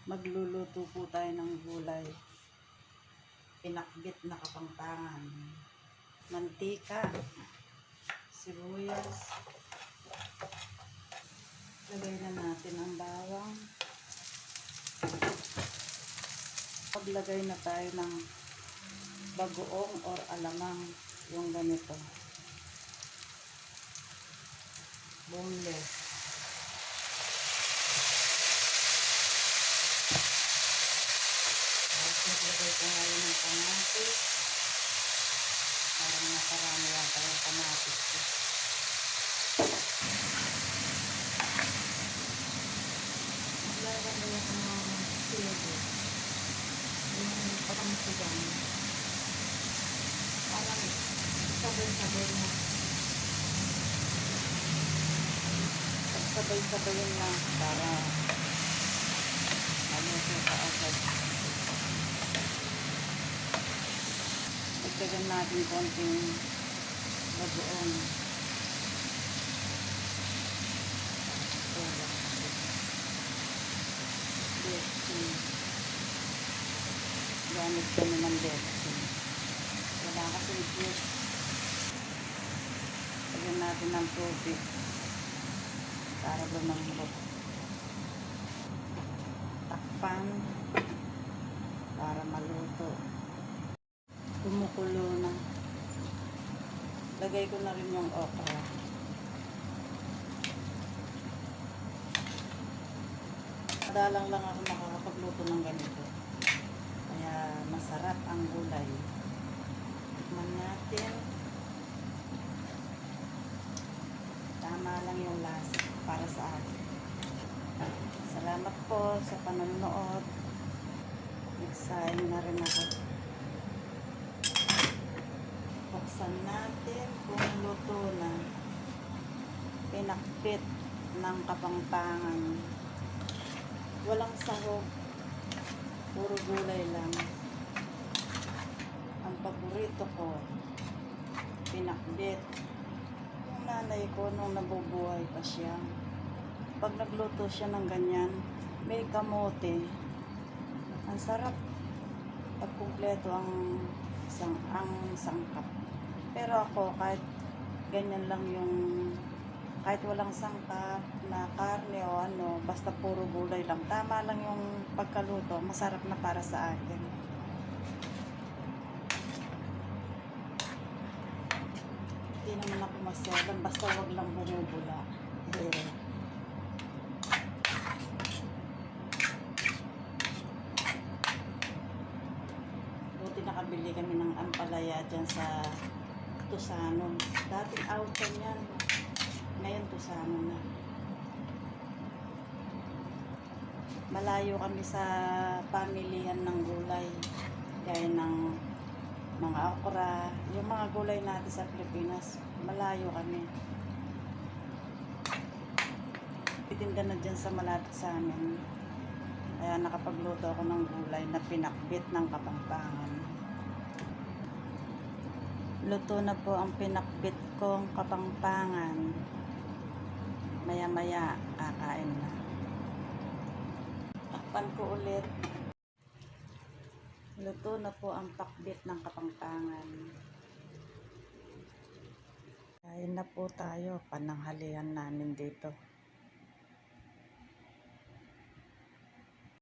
Magluluto po tayo ng gulay. Pinakbit na kapangpangan. Mantika, sibuyas. Lagay na natin ang bawang. Paglagay na tayo ng bagoong or alamang, yung ganito. Boneless. Lagay ko ngayon ng kamatis. Parang nakarami yata yung kamatis ko. Lagay ko ng sili. Yung pagmisigan. Parang sabay-sabay na. Sabay-sabayin na para maluto ka agad. Lagyan natin konting bagoong. Betsin. Gamit kami ng betsin. Wala kasing juice. Lagyan natin ng tubig para lumambot. Takpan para maluto. Kumukulo na. Lagay ko na rin yung okra. Madalang lang ako makakapagluto ng ganito. Kaya masarap ang gulay. Tikman natin. Tama lang yung lasa para sa akin. Salamat po sa panonood. Excited na rin ako. Buksan natin kung luto na. Pinakbit ng kapangpangan. Walang sahog. Puro gulay lang. Ang paborito ko, pinakbit. Yung nanay ko nung nabubuhay pa siya, pag nagluto siya ng ganyan, may kamote. Ang sarap. Pag kumpleto ang sangkap. Pero ako, kahit ganyan lang yung, kahit walang sangkap na karne o ano, basta puro gulay lang. Tama lang yung pagkaluto. Masarap na para sa akin. Hindi naman ako maselan. Basta wag lang bumubula. Buti nakabili kami ng ampalaya dyan sa Tusanon. Dating outan yan. Ngayon Tusanon na. Malayo kami sa pamilihan ng gulay. Gaya ng mga okra. Yung mga gulay natin sa Pilipinas. Malayo kami. Titinda na dyan sa malapit sa amin. Kaya nakapagluto ako ng gulay na pinakbit ng kapangpangan. Luto na po ang pinakbit kong kapangpangan. Maya-maya kakain na. Takpan ko ulit. Luto na po ang pakbit ng kapangpangan. Kain na po tayo. Pananghalian namin dito.